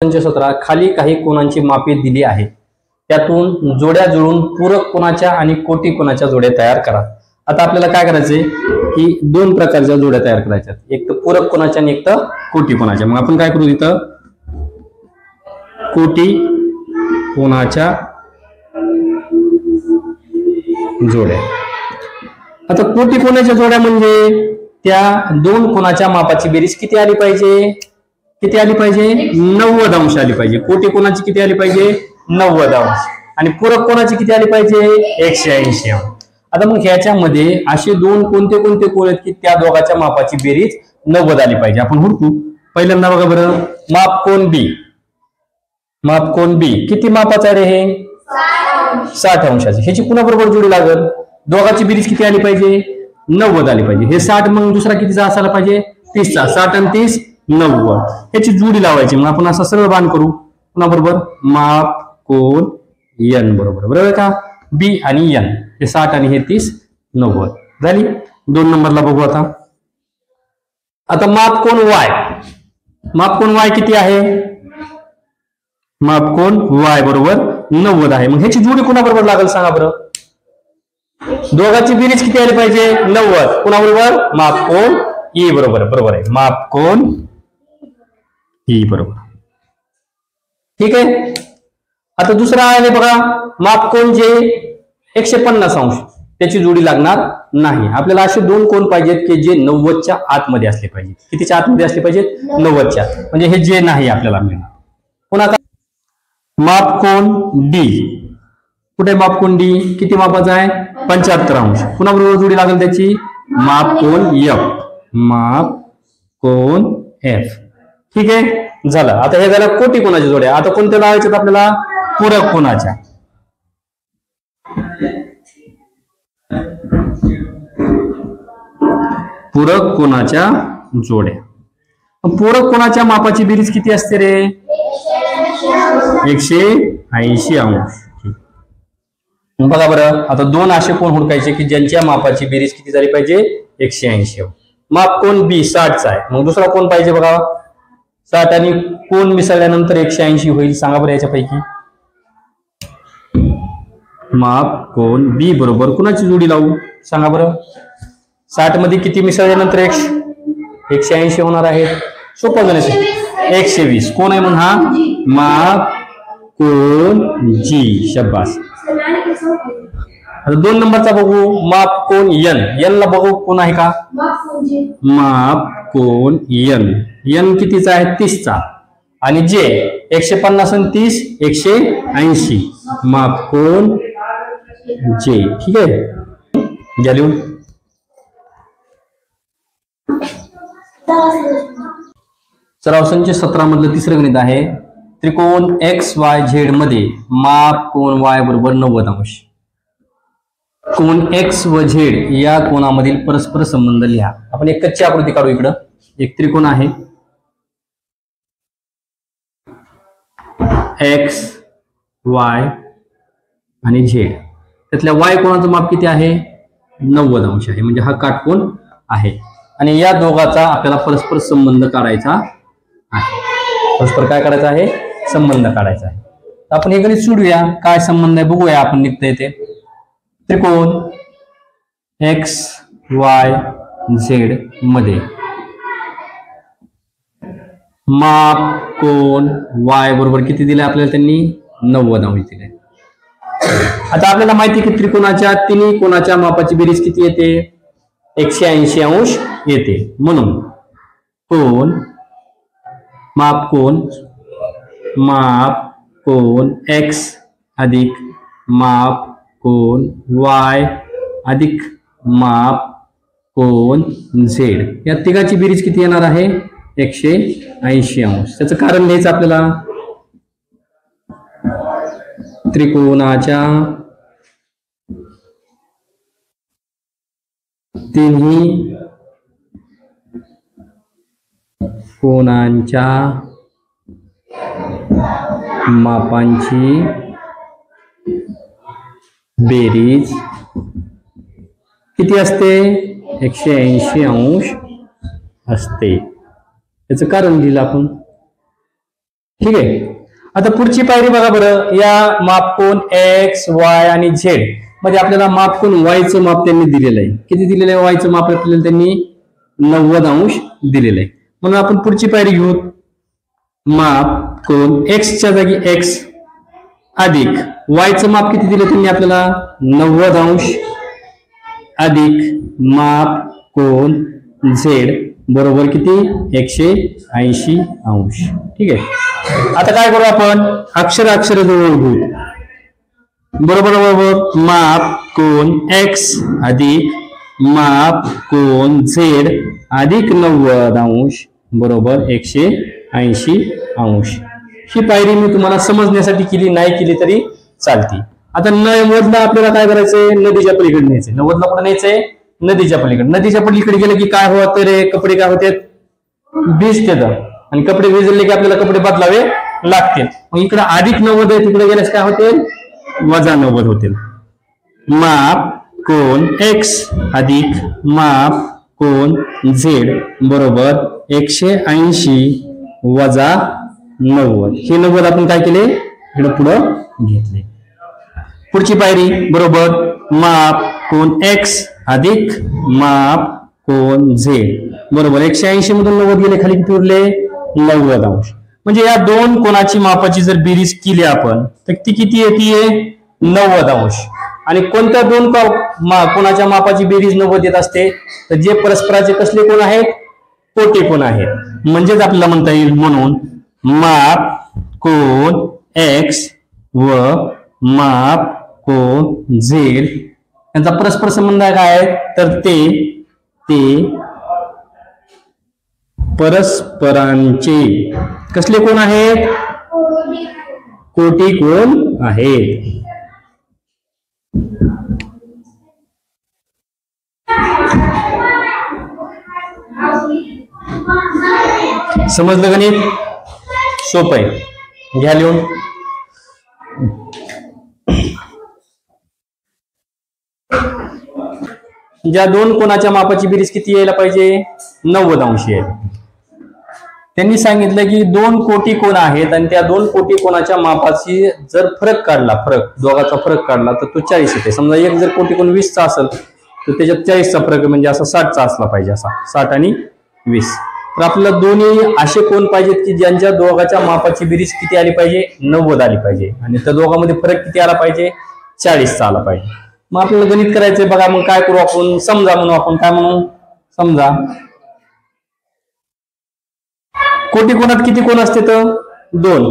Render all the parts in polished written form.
17 खाली काही कोनांची मापे दिली आहेत, त्यातून जोड्या जुळून पूरक कोनाच्या आणि कोटी कोनाच्या जोड्या तयार करा। आता आपल्याला काय करायचंय की दोन प्रकारच्या जोड्या तयार करायच्या, एक तर पूरक कोनाच्या आणि एक तर कोटी कोनाच्या। मग आपण काय करू, इथं कोटी कोनाच्या जोड्या। आता कोटी कोनाच्या जोड्या म्हणजे त्या दोन कोनाच्या मापाची बेरीज किती आली पाहिजे, 90 अंश आली पाहिजे। कोटी कोनाची किती आली पाहिजे, 90 अंश। आणि पूरक कोनाची किती आली पाहिजे, 180 अंश। आता मग ह्याच्यामध्ये असे दोन कोणते कोणते कोन आहेत की त्या दोघांच्या मापाची बेरीज 90 आली पाहिजे, आपण हुडकू। पहिल्यांदा बघा बरं, माप कोन बी किती मापाचा आहे रे, 60 अंशाची। ह्याची पुन्हा बरोबर जोडी लागल, दोघांची बेरीज किती आली पाहिजे, 90 आली पाहिजे। हे 60 मग दुसरा कितीचा असायला पाहिजे, 30चा। 60 आणि 30 90, ह्याची जोडी लावायची। मग आपण असं सरळ बाण करू, पुन्हा बरोबर माप कोन n बरोबर आहे का, बी आणि n हे 60 आणि हे 30 90 झाली। 2 नंबरला बघू आता माप कोन y किती आहे, माप कोन y बरोबर 90 आहे। मग ह्याची जोडी कोणा बरोबर लागेल सांगा बरं, दोघांची बेरीज किती आली पाहिजे, 90। कोणा बरोबर, माप कोन e बरोबर आहे, माप कोन e बरोबर। ठीक आहे। आता दुसरा आहे बघा, माप कोन जे 150 अंश, त्याची जोडी लागणार नाही। आपल्याला असे दोन कोन पाहिजेत की जे 90च्या आतमध्ये असले पाहिजे। कितीच्या आतमध्ये असले पाहिजेत, 90च्या, म्हणजे हे जे नाही आपल्याला मिळणार। पुन्हा माप कोन डी, कुठे माप कोन डी किती मापाचा आहे, 75 अंश। पुन्हा बरोबर जोडी लागेल त्याची माप कोन एफ। ठीक आहे, झालं। आता हे झालं कोटी कोनाच्या जोड्या। आता कोणत्या लावायच्यात आपल्याला, पूरक कोनाच्या। पूरक कोनाच्या जोड्या। पूरक कोनाच्या मापाची बेरीज किती असते रे, 180 अंश। बघा बरं, आता दोन असे कोन हुडकायचे की ज्यांच्या मापाची बेरीज किती झाली पाहिजे, 180 अंश। माप कोन बी 60चा आहे, मग दुसरा कोन पाहिजे बघा, 60 आणि कोन मिसळल्यानंतर 180 होईल, सांगा बरं याच्यापैकी। माप कोन बी बरोबर कुणाची जोडी लावू सांगा बरं, 60 मध्ये किती मिसळल्यानंतर 180 होणार आहे, सोपं गणित आहे। 120 कोण आहे म्हणून, हा माप कोन जी, शाबास। आता 2 नंबरचा बघू, माप कोन n ला बघू कोण आहे का, माप कोन n कितीचा आहे, 30चा। आणि जे 150 आणि 30 180, माप कोन जे। ठीक आहे, घ्या लिहून। सराव संच 17 मधलं तिसरं गणित आहे, त्रिकोण XYZ मध्ये माप कोन y बरोबर 90 अंश। कोन x व z या कोनामधील परस्पर संबंध लिहा। आपण एक कच्ची आकृती काढू। इकडं एक त्रिकोण आहे, x y आणि z, त्यातल्या y कोणाचं माप किती आहे, 90 अंश आहे, म्हणजे हा काटकोन आहे। आणि या दोघांचा आपल्याला परस्पर संबंध काढायचा आहे। परस्पर काय करायचा आहे, संबंध काढायचा आहे। आपण हे गणित सोडूया, काय संबंध आहे बघूया आपण, निघतंय ते। त्रिकोण XYZ मध्ये माप कोन y बरोबर किती दिले आपल्याला, त्यांनी 90 अंश दिले। आता आपल्याला माहिती आहे की त्रिकोणाच्या तिन्ही कोनाच्या मापाची बेरीज किती येते, 180 अंश येते। म्हणून माप कोन x अधिक माप कोन y अधिक माप कोन z या तिघाची बेरीज किती येणार आहे, 180 अंश। त्याचं कारण लिहायचं आपल्याला, त्रिकोणाच्या तिन्ही कोनांच्या मापांची बेरीज किती असते, 180 अंश असते। याचं कारण दिलं आपण। ठीक आहे. आता पुढची पायरी बघा बरं, या मापकोन एक्स वाय आणि झेड मध्ये आपल्याला मापकोन वायचं माप त्यांनी दिलेलं आहे. किती दिलेलं आहे वायचं माप आपल्याला त्यांनी 90 अंश दिलेलं आहे. म्हणून आपण पुढची पायरी घेऊ. माप कोन एक्सच्या जागी एक्स अधिक वायचं माप किती दिलं त्यांनी आपल्याला 90 अंश अधिक माप कोन झेड बरोबर किती 180 अंश. ठीक आहे. आता काय करू आपण अक्षर जवळ घेऊ. बरोबर बरोबर माप कोन एक्स अधिक माप कोन झेड अधिक 90 अंश बरोबर 180 अंश. ही पायरी मी तुम्हाला समजण्यासाठी केली, नाही केली तरी चालती. आता 90ला आपल्याला काय करायचंय नदीच्या पलीकडे न्यायचंय. 90ला कुठे न्यायचंय नदीच्या पलीकडे. नदीच्या पलीकडे गेलं की काय होतं रे कपडे काय होते भिजतात आणि कपडे भिजले की आपल्याला कपडे बदलावे लागतील. मग इकडे अधिक 90 आहे तिकडे गेल्यास काय होते वजा 90 होतील. माप कोन एक्स अधिक माप कोन झेड बरोबर 180 वजा 90. हे 90 आपण काय केले इकडे पुढे घेतले. पुढची पायरी बरोबर माप कोन एक्स अधिक माप कोन झेड बरोबर 180 मधून 90 गेले खाली किती उरले 90 अंश. म्हणजे या दोन कोणाची मापाची जर बेरीज केली आपण तर ती किती येते 90 अंश. आणि कोणत्या दोन कोणाच्या मापाची बेरीज 90 येत असते तर जे परस्पराचे कसले कोण आहेत कोटी कोण आहेत. म्हणजेच आपल्याला म्हणता येईल म्हणून माप कोन एक्स व माप कोन झेड यांचा परस्पर संबंध काय आहे तर ते परस्परांचे कसले कोण आहेत कोटी कोण आहेत. समजलं गणित सोपं आहे घ्या लिहून. ज्या दोन कोणाच्या मापाची बेरीज किती यायला पाहिजे 90 अंश आहे. त्यांनी सांगितलं की दोन कोटी कोण आहेत आणि त्या दोन कोटी कोणाच्या मापाची जर फरक काढला दोघाचा फरक काढला तर तो 40 येते. समजा एक जर कोटी कोण 20 चा असेल तर त्याच्यात 40चा फरक म्हणजे असा 60 चा असला पाहिजे. असा 60 आणि 20. तर आपल्याला दोन्ही असे कोण पाहिजेत की ज्यांच्या दोघाच्या मापाची बेरीज किती आली पाहिजे 90 आली पाहिजे आणि त्या दोघांमध्ये फरक किती आला पाहिजे 40चा आला पाहिजे. मग आपल्याला गणित करायचंय बघा. मग काय करू आपण समजा म्हणू आपण काय म्हणू समजा कोटी कोणात किती कोण असते तर 2.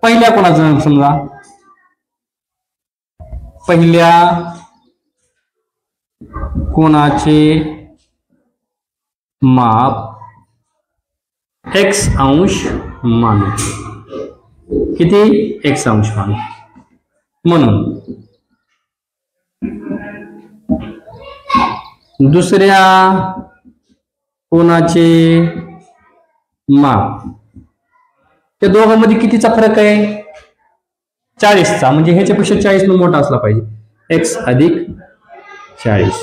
पहिल्या कोणाचं समजा पहिल्या कोणाचे माप x अंश मानू. किती x अंश मानू. म्हणून दुसऱ्या कोणाचे माप त्या दोघांमध्ये कितीचा फरक आहे 40चा. म्हणजे ह्याच्यापेक्षा 40 न मोठा असला पाहिजे x अधिक 40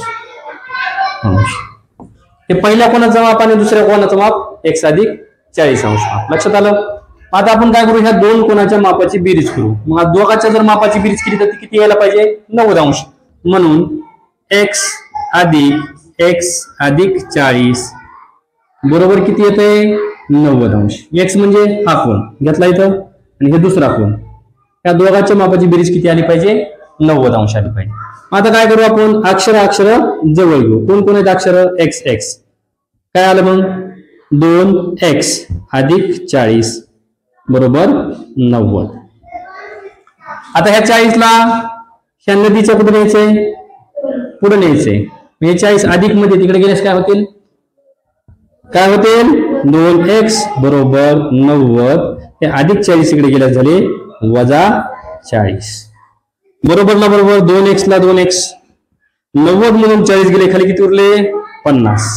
अंश. हे पहिल्या कोणाचं माप आणि दुसऱ्या कोणाचं माप x अधिक 40 अंश माप. लक्षात आलं. आता आपण काय करू ह्या दोन कोणाच्या मापाची बेरीज करू. मग दोघांच्या जर मापाची बेरीज केली तर ती किती यायला पाहिजे 90 अंश. म्हणून x अधिक 40 बरोबर किती येते 90 अंश. x म्हणजे हा कोण घेतला इथं आणि हे दुसरा कोण. या दोघांच्या मापाची बेरीज किती आली पाहिजे 90 अंश आली पाहिजे. आता काय करू आपण अक्षर जवळ घेऊ. कोण कोण आहेत अक्षर x काय आलं मग 2x अधिक 40 बरोबर 90. आता ह्या 40ला ह्या नदीच्या कुठे न्यायचंय पुढे न्यायचंय. हे 40 अधिक मध्ये तिकडे गेल्यास काय होतील 2x बरोबर 90. हे अधिक 40 इकडे गेल्यास झाले वजा 40 बरोबर ना बरोबर 2x ला 2x 90 मधून 40 गेले खाली किती उरले 50.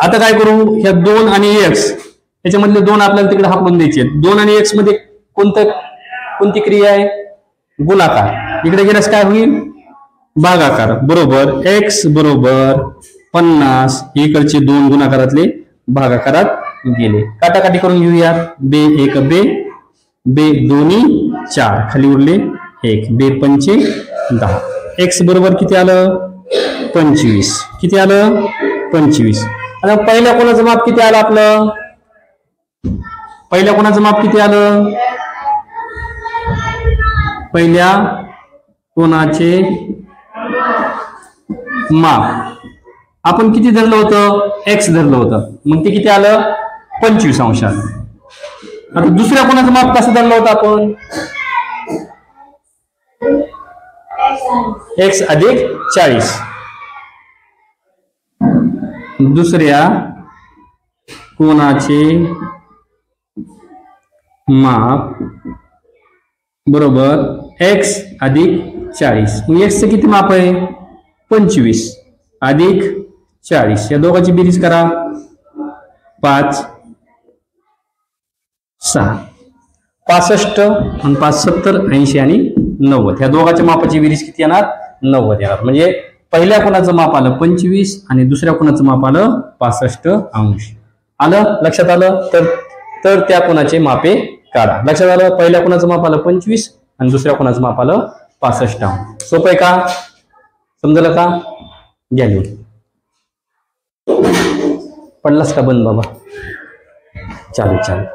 आता काय करू ह्या 2 आणि x याच्यामधले 2 आपल्याला तिकडे हाकलून द्यायचे. 2 आणि x मध्ये कोणती क्रिया आहे गुणाकार. इकडे गेल्यास काय होईल भागाकार बरोबर x बरोबर 50 इकडचे 2 गुणाकारातले भागाकारात गेले. काटाकाटी करून घेऊयात. बे एक बे, बे दोन्ही 4, खाली उरले 1, बे पंचे 10. एक्स बरोबर किती आलं? 25. किती आलं? 25. आता पहिल्या कोणाचं माप किती आलं आपलं? पहिल्या कोणाचं माप किती आलं? पहिल्या कोणाचे माप आपण किती धरलं होतं? एक्स धरलं होतं. मग ते किती आलं? 25 अंश आलं. आता दुसऱ्या कोणाचं माप कसं धरलं होतं आपण? एक्स अधिक 40. दुसऱ्या कोणाचे माप बरोबर एक्स अधिक 40. मग एक्सचं किती माप आहे? 25 अधिक 40. या दोघांची बेरीज करा. 5 6 65 आणि 5 70 80 आणि 90. या दोघांच्या मापाची बेरीज किती येणार? 90 येणार. म्हणजे पहिल्या कोणाचं माप आलं 25 आणि दुसऱ्या कोणाचं माप आलं 65 अंश. आलं? लक्षात आलं? तर त्या कोणाचे मापे काढा. लक्षात आलं? पहिल्या कोणाचं माप आलं 25 आणि दुसऱ्या कोणाचं माप आलं 65 अंश. सोपं आहे का? समजलं का? घ्या लिहून. पडलास का बंद बाबा? चालेल.